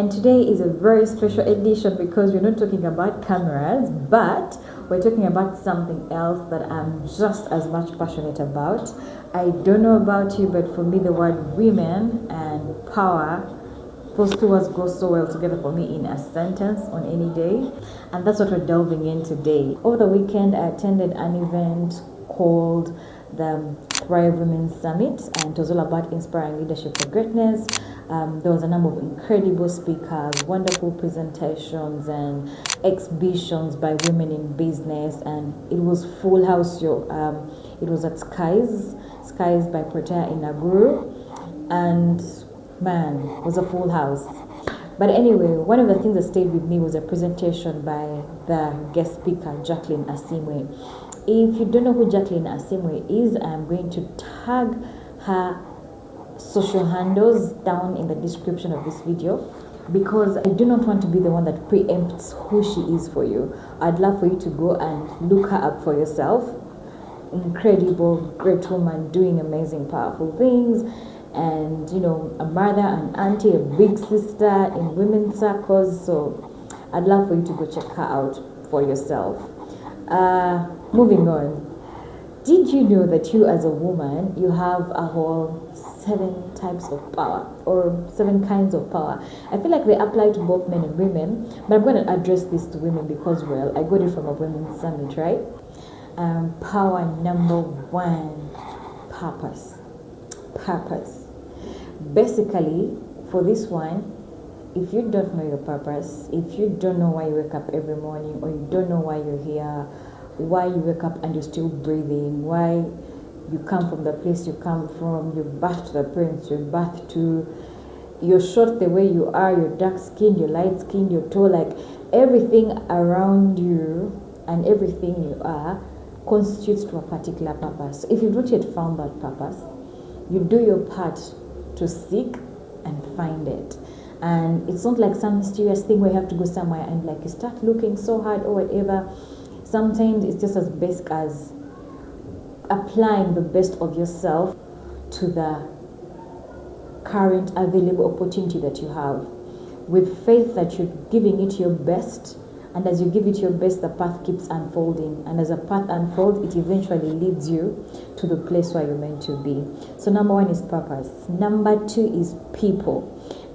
And today is a very special edition because we're not talking about cameras, but we're talking about something else that I'm just as much passionate about. I don't know about you, but for me the word women and power, those two words go so well together for me in a sentence on any day. And that's what we're delving in today. Over the weekend, I attended an event called the Thrive Women Summit, and it was all about inspiring leadership for greatness. There was a number of incredible speakers, wonderful presentations and exhibitions by women in business, and it was full house. It was at Skies by Protea in Naguru, and man, it was a full house. But anyway, one of the things that stayed with me was a presentation by the guest speaker, Jackline Asiimwe. If you don't know who Jackline Asiimwe is, I'm going to tag her social handles down in the description of this video, because I do not want to be the one that preempts who she is for you. I'd love for you to go and look her up for yourself. Incredible, great woman doing amazing, powerful things, and a mother, an auntie, a big sister in women's circles. So I'd love for you to go check her out for yourself. Moving on. Did you know that you as a woman, you have a whole 7 types of power, or 7 kinds of power? I feel like they apply to both men and women, but I'm going to address this to women because, well, I got it from a women's summit, right? Power number 1, purpose. Purpose. Basically, for this one, if you don't know your purpose, if you don't know why you wake up every morning, or you don't know why you're here, why you wake up and you're still breathing, why you come from the place you come from, you're birthed to the parents you're birthed to, you're short the way you are, you're dark skinned, you're light skinned, you're tall, like everything around you and everything you are constitutes to a particular purpose. So if you've not yet found that purpose, you do your part to seek and find it. And it's not like some mysterious thing where you have to go somewhere and like you start looking so hard or whatever. Sometimes it's just as basic as applying the best of yourself to the current available opportunity that you have, with faith that you're giving it your best, and as you give it your best, the path keeps unfolding, and as a path unfolds, it eventually leads you to the place where you're meant to be. So number 1 is purpose. Number 2 is people.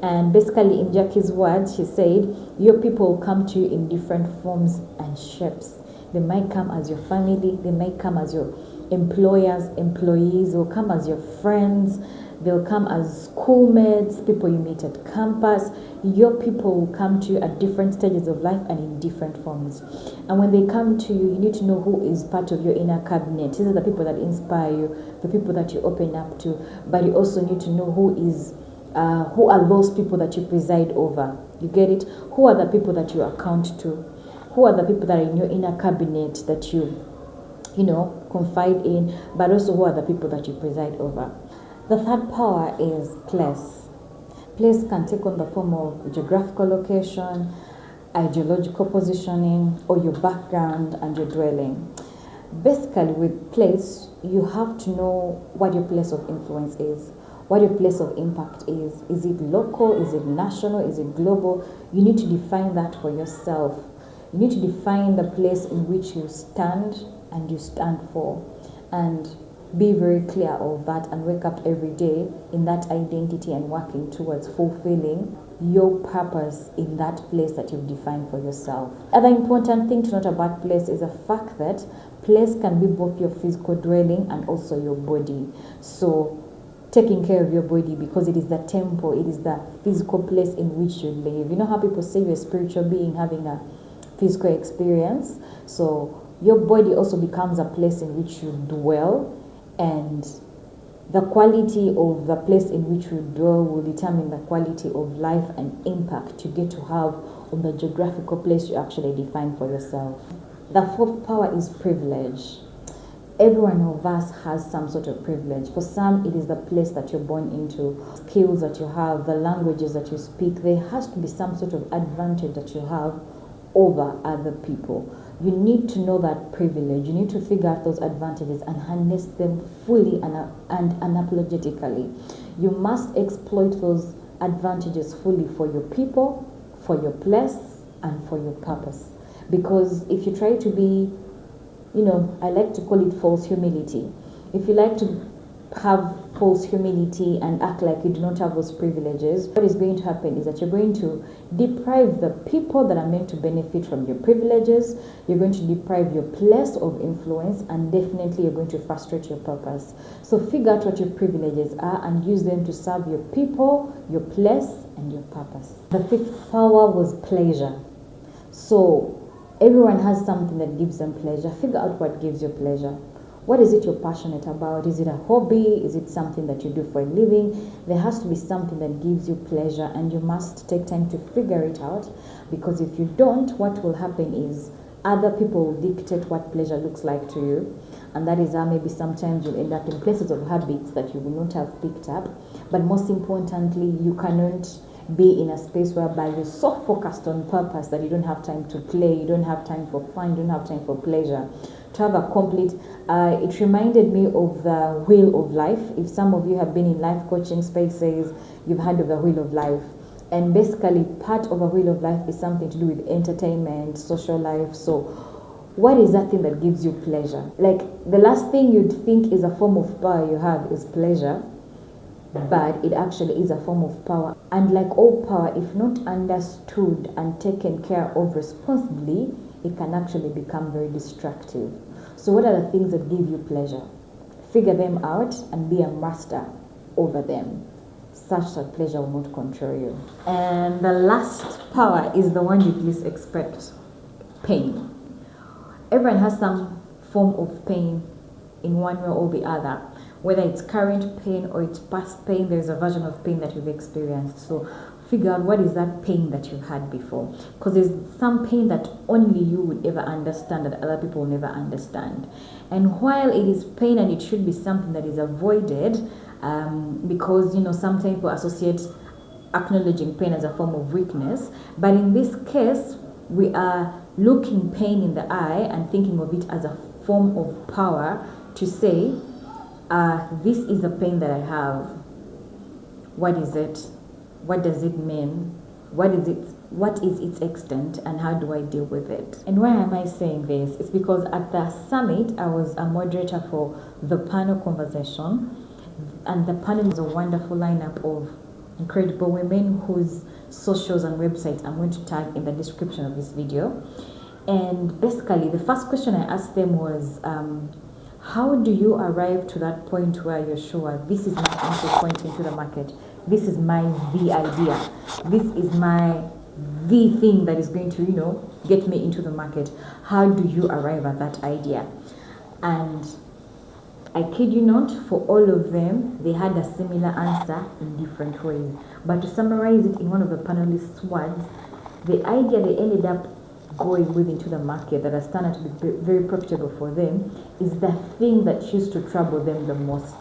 And basically, in Jackie's words, she said, your people will come to you in different forms and shapes. They might come as your family, they might come as your employers, employees, they'll come as your friends, they'll come as schoolmates, people you meet at campus. Your people will come to you at different stages of life and in different forms. And when they come to you, you need to know who is part of your inner cabinet. These are the people that inspire you, the people that you open up to, but you also need to know who are those people that you preside over. You get it? Who are the people that you account to? Who are the people that are in your inner cabinet that you confide in, but also who are the people that you preside over? The third power is place. Place can take on the form of geographical location, ideological positioning, or your background and your dwelling. Basically, with place, you have to know what your place of influence is, what your place of impact is. Is it local? Is it national? Is it global? You need to define that for yourself. You need to define the place in which you stand and you stand for, and be very clear of that, and wake up every day in that identity and working towards fulfilling your purpose in that place that you've defined for yourself. Other important thing to note about place is the fact that place can be both your physical dwelling and also your body. So taking care of your body, because it is the temple, it is the physical place in which you live. You know how people say you're a spiritual being having a physical experience? So your body also becomes a place in which you dwell, and the quality of the place in which you dwell will determine the quality of life and impact you get to have on the geographical place you actually define for yourself. The fourth power is privilege. Every one of us has some sort of privilege. For some, it is the place that you're born into, skills that you have, the languages that you speak. There has to be some sort of advantage that you have over other people. You need to know that privilege. You need to figure out those advantages and harness them fully and unapologetically. You must exploit those advantages fully for your people, for your place, and for your purpose. Because if you try to be, I like to call it false humility. If you like to have false humility and act like you do not have those privileges, what is going to happen is that you're going to deprive the people that are meant to benefit from your privileges, you're going to deprive your place of influence, and definitely you're going to frustrate your purpose. So figure out what your privileges are and use them to serve your people, your place, and your purpose. The fifth power was pleasure. So everyone has something that gives them pleasure. Figure out what gives you pleasure. What is it you're passionate about? Is it a hobby? Is it something that you do for a living? There has to be something that gives you pleasure, and you must take time to figure it out, because if you don't, what will happen is other people will dictate what pleasure looks like to you, and that is how maybe sometimes you'll end up in places of habits that you will not have picked up. But most importantly, you cannot be in a space whereby you're so focused on purpose that you don't have time to play, you don't have time for fun, you don't have time for pleasure. To have a complete, it reminded me of the wheel of life. If some of you have been in life coaching spaces, you've heard of the wheel of life. And basically part of a wheel of life is something to do with entertainment, social life. So what is that thing that gives you pleasure? Like the last thing you'd think is a form of power you have is pleasure, but it actually is a form of power. And like all power, if not understood and taken care of responsibly, it can actually become very destructive. So what are the things that give you pleasure? Figure them out and be a master over them, such that pleasure will not control you. And the last power is the one you least expect: pain. Everyone has some form of pain in one way or the other. Whether it's current pain or it's past pain, there's a version of pain that you've experienced. So figure out what is that pain that you've had before. Because there's some pain that only you would ever understand that other people will never understand. And while it is pain and it should be something that is avoided, because some people associate acknowledging pain as a form of weakness, but in this case, we are looking pain in the eye and thinking of it as a form of power to say, this is the pain that I have. What is it? What does it mean? What is its extent, and how do I deal with it? And why am I saying this? It's because at the summit, I was a moderator for the panel conversation, and the panel is a wonderful lineup of incredible women whose socials and websites I'm going to tag in the description of this video. And basically, the first question I asked them was, how do you arrive to that point where you're sure this is my entry point into the market? This is my the idea. This is my the thing that is going to, get me into the market. How do you arrive at that idea? And I kid you not, for all of them, they had a similar answer in different ways. But to summarize it in one of the panelists' words, the idea they ended up going with into the market that has turned out to be very profitable for them is the thing that used to trouble them the most.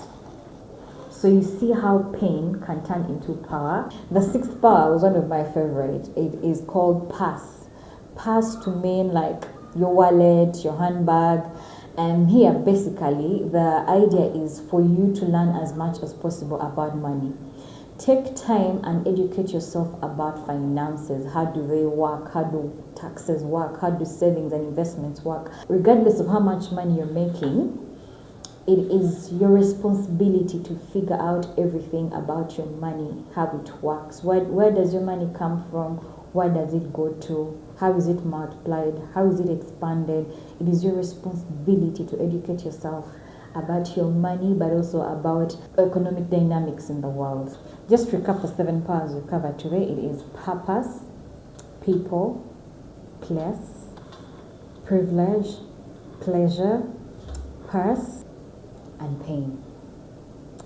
So you see how pain can turn into power. The sixth power was one of my favorites. It is called Puss. Puss to mean like your wallet, your handbag. And here basically the idea is for you to learn as much as possible about money. Take time and educate yourself about finances. How do they work? How do taxes work? How do savings and investments work? Regardless of how much money you're making, it is your responsibility to figure out everything about your money, how it works. Where does your money come from? Where does it go to? How is it multiplied? How is it expanded? It is your responsibility to educate yourself about your money, but also about economic dynamics in the world. Just recap the 7 powers we covered today. It is purpose, people, place, privilege, pleasure, purse, and pain.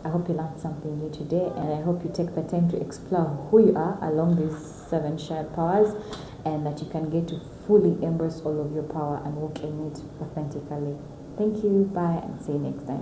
I hope you learned something new today, and I hope you take the time to explore who you are along these 7 shared powers, and that you can get to fully embrace all of your power and walk in it authentically. Thank you, bye, and see you next time.